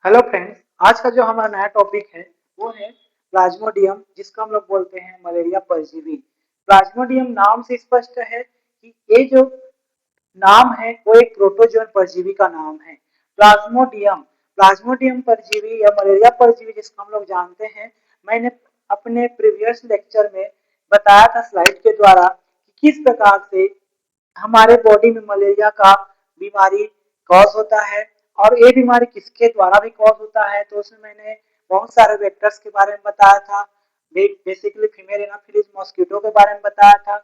Hello friends. आज का जो हमारा नया टॉपिक है वो है प्लाज्मोडियम, जिसको हम लोग बोलते हैं मलेरिया परजीवी। प्लाज्मोडियम नाम से स्पष्ट है कि ये जो नाम है वो एक प्रोटोजोन परजीवी का नाम है। प्लाज्मोडियम प्लाज्मोडियम परजीवी या मलेरिया परजीवी जिसको हम लोग जानते हैं, मैंने अपने प्रीवियस लेक्चर में बताया था स्लाइड के द्वारा कि किस प्रकार से हमारे बॉडी में मलेरिया का बीमारी कॉज होता है और ये बीमारी किसके द्वारा भी कॉज होता है। तो उसमें मैंने बहुत सारे वेक्टर्स के बारे में बताया था। बेसिकली फीमेल एनाफिलीज मॉस्किटो के बारे में बताया था,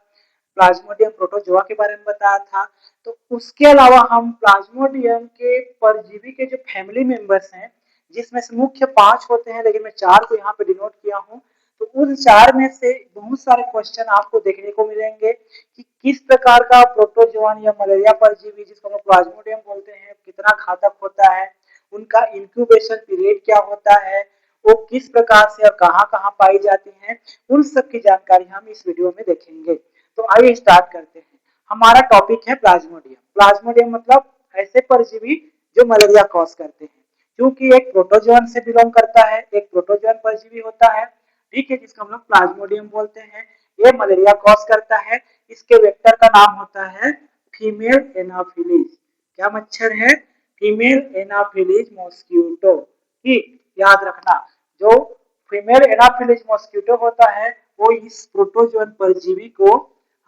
प्लाज्मोडियम प्रोटोजोआ के बारे में बताया था। तो उसके अलावा हम प्लाज्मोडियम के परजीवी के जो फैमिली मेंबर्स हैं, जिसमें से मुख्य 5 होते हैं, लेकिन मैं 4 को यहाँ पे डिनोट किया हूँ। तो उन 4 में से बहुत सारे क्वेश्चन आपको देखने को मिलेंगे कि किस प्रकार का प्रोटोजोआन या मलेरिया परजीवी जिसको हम प्लाज्मोडियम बोलते हैं कितना घातक होता है, उनका इंक्यूबेशन पीरियड क्या होता है, वो किस प्रकार से और कहाँ कहाँ पाई जाती हैं, उन सब की जानकारी हम इस वीडियो में देखेंगे। तो आइए स्टार्ट करते हैं। हमारा टॉपिक है प्लाज्मोडियम। प्लाज्मोडियम मतलब ऐसे परजीवी जो मलेरिया कॉज करते हैं, क्योंकि एक प्रोटोजोन से बिलोंग करता है, एक प्रोटोजोन परजीवी होता है, ठीक है, जिसको हम लोग प्लाज्मोडियम बोलते हैं। ये मलेरिया कॉज करता है। इसके वेक्टर का नाम होता है फीमेल एनाफिलीज। क्या मच्छर है? Female Anopheles mosquito. ठीक, याद रखना, जो फीमेल एनाफिलीज मॉस्किटो होता है वो इस प्रोटोजोन परजीवी को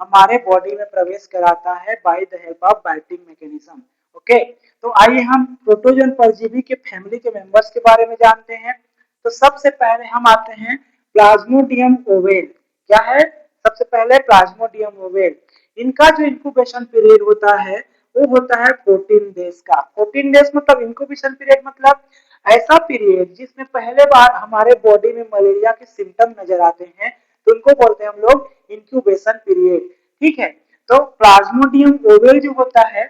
हमारे बॉडी में प्रवेश कराता है by the help of biting mechanism. Okay, तो आइए हम प्रोटोजोन परजीवी के फैमिली के मेंबर्स के बारे में जानते हैं। तो सबसे पहले हम आते हैं प्लाज्मोडियम ओवेल। क्या है? सबसे पहले प्लाज्मोडियम ओवेल। इनका जो इंक्यूबेशन पीरियड होता है वो होता है 14 डेज का। 14 डेज मतलब इंक्यूबेशन पीरियड मतलब ऐसा पीरियड जिसमें पहले बार हमारे बॉडी में मलेरिया के सिम्टम नजर आते हैं, तो उनको बोलते हैं हम लोग इंक्यूबेशन पीरियड। ठीक है, तो प्लाज्मोडियम ओवेल जो होता है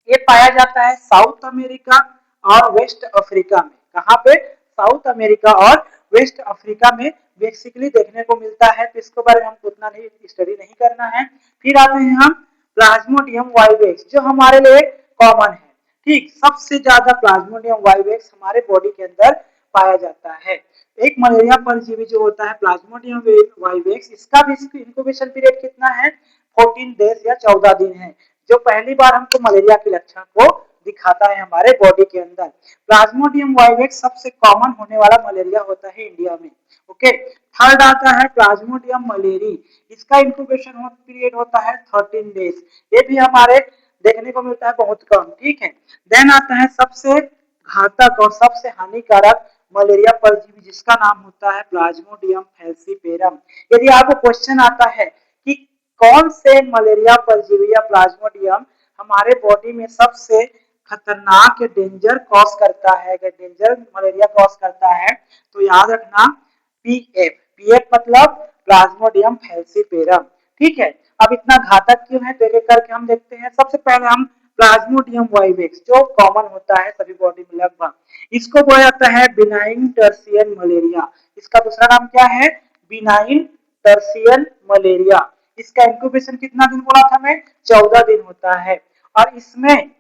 ये पाया जाता है साउथ अमेरिका और वेस्ट अफ्रीका में। कहाँ पे? साउथ अमेरिका और वेस्ट अफ्रीका में बेसिकली देखने को मिलता है। तो इसके बारे में हमको उतना नहीं स्टडी नहीं करना है। फिर आते हैं हम प्लाज्मोडियम वाइवेक्स, जो हमारे लिए कॉमन है। ठीक, सबसे ज्यादा प्लाज्मोडियम वाइवेक्स हमारे बॉडी के अंदर पाया जाता है। एक मलेरिया परजीवी जो होता है प्लाज्मोडियम वाइवेक्स, इसका भी इंक्यूबेशन पीरियड कितना है? 14 डेज या 14 दिन है, जो पहली बार हमको मलेरिया के लक्षण को दिखाता है हमारे बॉडी के अंदर। प्लाज्मोडियम वाइवेक्स सबसे कॉमन होने वाला मलेरिया होता है इंडिया में। ओके, थर्ड आता है प्लाज्मोडियम मलेरी। इसका इंक्यूबेशन पीरियड होता है 13 डेज। ये भी हमारे देखने को मिलता है बहुत कम। ठीक है, देन आता है सबसे घातक और सबसे हानिकारक मलेरिया परजीवी, जिसका नाम होता है प्लाज्मोडियम फैल्सीपेरम। यदि आपको क्वेश्चन आता है कि कौन से मलेरिया परजीवी या प्लाज्मोडियम हमारे बॉडी में सबसे खतरनाक डेंजर कॉज करता है, अगर डेंजर मलेरिया कॉज करता है, तो याद रखना पीएफ। पीएफ मतलब प्लाज्मोडियम फैल्सीपेरम। ठीक है, अब इतना घातक क्यों है तो एक एक करके हम देखते हैं। सबसे पहले हम प्लाज्मोडियम वाइवेक्स जो कॉमन होता है सभी बॉडी में लगभग, इसको बोला जाता है बिनाइन टर्सियन मलेरिया। इसका दूसरा नाम क्या है? Benign tertian malaria. इसका इंक्यूबेशन कितना दिन बोला था मैं? 14 दिन होता है। और इसमें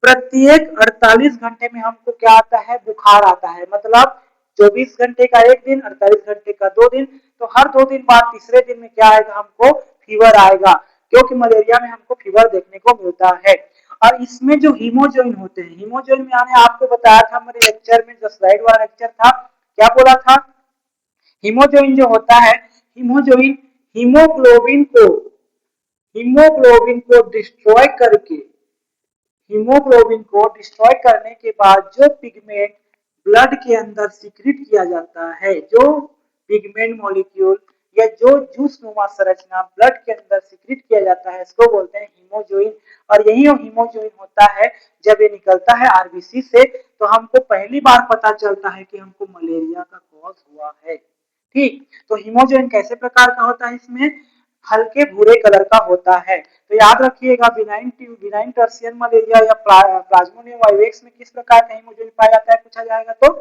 प्रत्येक 48 घंटे में हमको क्या आता है? बुखार आता है। मतलब 24 घंटे का एक दिन, 48 घंटे का 2 दिन, तो हर 2 दिन बाद तीसरे दिन में क्या आएगा? हमको फीवर आएगा, क्योंकि मलेरिया में हमको फीवर देखने को मिलता है। और इसमें जो हीमोजोइन होते हैं, हीमोजोइन में मैंने आपको बताया था मेरे लेक्चर में, जो स्लाइड वाला लेक्चर था, क्या बोला था? हीमोजोइन जो होता है, हीमोजोइन हीमोग्लोबिन को डिस्ट्रॉय करके, हीमोग्लोबिन को डिस्ट्रॉय करने के बाद जो पिगमेंट ब्लड के अंदर सीक्रेट किया जाता है, जो पिगमेंट मॉलिक्यूल या जो जूस नुमा संरचना ब्लड के अंदर सीक्रेट किया जाता है, इसको बोलते हैं हीमोजोइन। और यही हीमोजोइन होता है, जब ये निकलता है आरबीसी से, तो हमको पहली बार पता चलता है कि हमको मलेरिया का कॉज हुआ है। ठीक, तो हीमोजोइन कैसे प्रकार का होता है? इसमें हल्के भूरे कलर का होता है। तो याद रखिएगा, बिनाइन टर्सियन मलेरिया या प्लाज्मोडियम वाइवेक्स में किस प्रकार का हीमोजोइन पाया जाता है पूछा जाएगा तो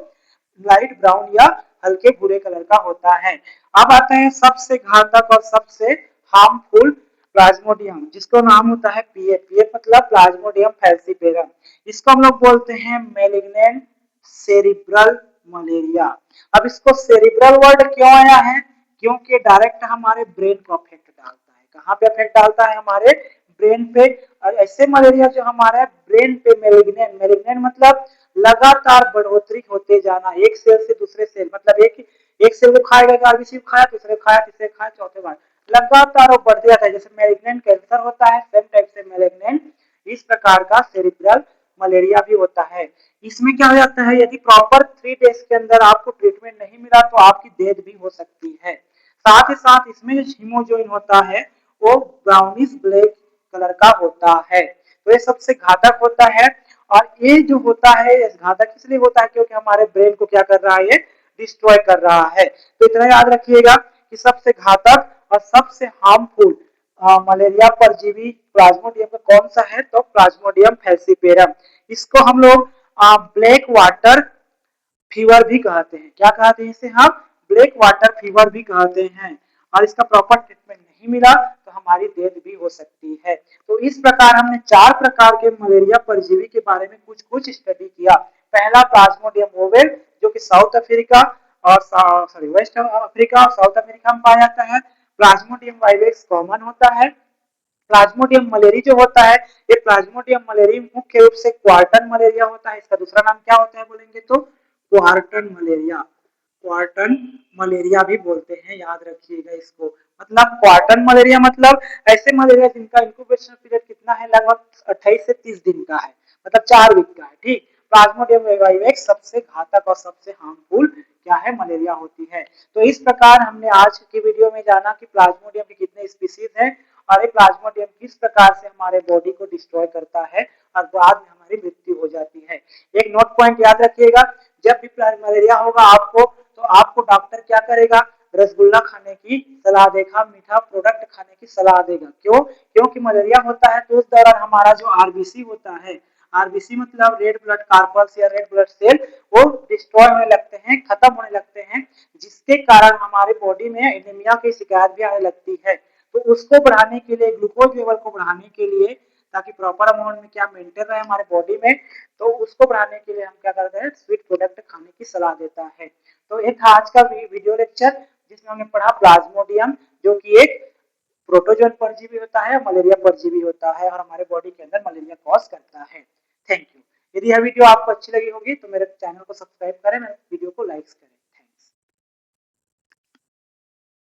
लाइट ब्राउन या हल्के भूरे कलर का होता है। अब आते हैं सबसे घातक और सबसे हार्मफुल प्लाज्मोडियम, जिसको नाम होता है पीएफ। पीएफ मतलब प्लाज्मोडियम फैल्सीपेरम। इसको हम लोग बोलते हैं मैलिग्नेंट सेरिब्रल मलेरिया। अब इसको सेरिब्रल वर्ड क्यों आया है? क्योंकि डायरेक्ट हमारे ब्रेन को अफेक्ट डालता है। कहाँ पे अफेक्ट डालता है? हमारे ब्रेन पे। और ऐसे मलेरिया जो हमारा ब्रेन पे मेलिग्नेंट, मेलिग्नेंट मतलब लगातार बढ़ोतरी होते जाना, एक सेल से दूसरे सेल, मतलब एक सेल को खाएगा, आरबीसी को खाया, दूसरे को खाया, तीसरे खाया, चौथे बार लगातार वो बढ़ते जाता है। जैसे मेलिग्नेंट कैंसर होता है, सेम टाइप से मेलिग्नेंट इस प्रकार का सेरिब्रल मलेरिया भी होता है। इसमें क्या हो जाता है, यदि प्रॉपर 3 डेज के अंदर आपको ट्रीटमेंट नहीं मिला तो आपकी डेथ भी हो सकती है। साथ ही साथ इसमें जो हीमोजोइन होता है वो ब्राउनिश ब्लैक कलर का होता है, तो ये सबसे घातक होता है। और ये जो होता है घातक इसलिए होता है क्योंकि हमारे ब्रेन को क्या कर रहा है, ये डिस्ट्रॉय कर रहा है। तो इतना याद रखिएगा कि सबसे घातक और सबसे हार्मफुल मलेरिया परजीवी प्लाज्मोडियम का कौन सा है, तो प्लाज्मोडियम फैल्सीपेरम। इसको हम लोग ब्लैक वाटर फीवर भी कहते हैं। क्या कहते हैं इसे? हम ब्लैक वाटर फीवर भी कहते हैं। और इसका प्रॉपर ट्रीटमेंट नहीं मिला तो हमारी डेथ भी हो सकती है। तो इस प्रकार हमने 4 प्रकार के मलेरिया परजीवी के बारे में कुछ स्टडी किया। पहला प्लाज्मोडियम ओवेल जो कि साउथ अफ्रीका और वेस्ट अफ्रीका और साउथ अफ्रीका में पाया जाता है। प्लाज्मोडियम वाइवेक्स कॉमन होता है। प्लाज्मोडियम मलेरी जो होता है, ये प्लाज्मोडियम मलेरी मुख्य रूप से क्वार्टन मलेरिया होता है। इसका दूसरा नाम क्या होता है बोलेंगे तो क्वार्टन मलेरिया। क्वार्टन मलेरिया भी बोलते हैं, याद रखिएगा इसको। मतलब क्वार्टन मलेरिया मतलब ऐसे मलेरिया जिनका इंक्यूबेशन पीरियड कितना है, लगभग 28 से 30 दिन का है, मतलब 4 वीक का है। ठीक, प्लाज्मोडियम वाइवेक्स सबसे घातक और सबसे हार्मफुल क्या है, मलेरिया होती है। तो इस प्रकार हमने आज की वीडियो में जाना कि प्लाज्मोडियम के कितने स्पीसीज हैं और ये प्लाज्मोडियम किस प्रकार से हमारे बॉडी को डिस्ट्रॉय करता है और बाद में हमारी मृत्यु हो जाती है। एक नोट पॉइंट याद रखिएगा, जब भी मलेरिया होगा आपको तो आपको डॉक्टर क्या करेगा, रसगुल्ला खाने की सलाह देगा, मीठा प्रोडक्ट खाने की सलाह देगा। क्यों? क्योंकि मलेरिया होता है तो उस दौरान हमारा जो आरबीसी होता है, आरबीसी मतलब रेड ब्लड कार्पल्स या रेड ब्लड सेल, वो डिस्ट्रॉय होने लगते हैं, खत्म होने लगते हैं, जिसके कारण हमारे बॉडी में एनीमिया की शिकायत भी आने लगती है। तो उसको बढ़ाने के लिए, ग्लूकोज लेवल को बढ़ाने के लिए, ताकि प्रॉपर अमाउंट में क्या मेंटेन रहे हमारे बॉडी में, तो उसको बढ़ाने के लिए हम क्या करते हैं, स्वीट प्रोडक्ट खाने की सलाह देता है। तो ये था आज का वीडियो लेक्चर जिसमें हमने पढ़ा प्लाज्मोडियम जो कि एक प्रोटोजोन परजीवी होता है, मलेरिया परजीवी होता है और हमारे बॉडी के अंदर मलेरिया कॉज करता है। Thank you. यदि यह वीडियो आपको अच्छी लगी होगी तो मेरे चैनल को सब्सक्राइब करें, मेरे वीडियो को लाइक करें।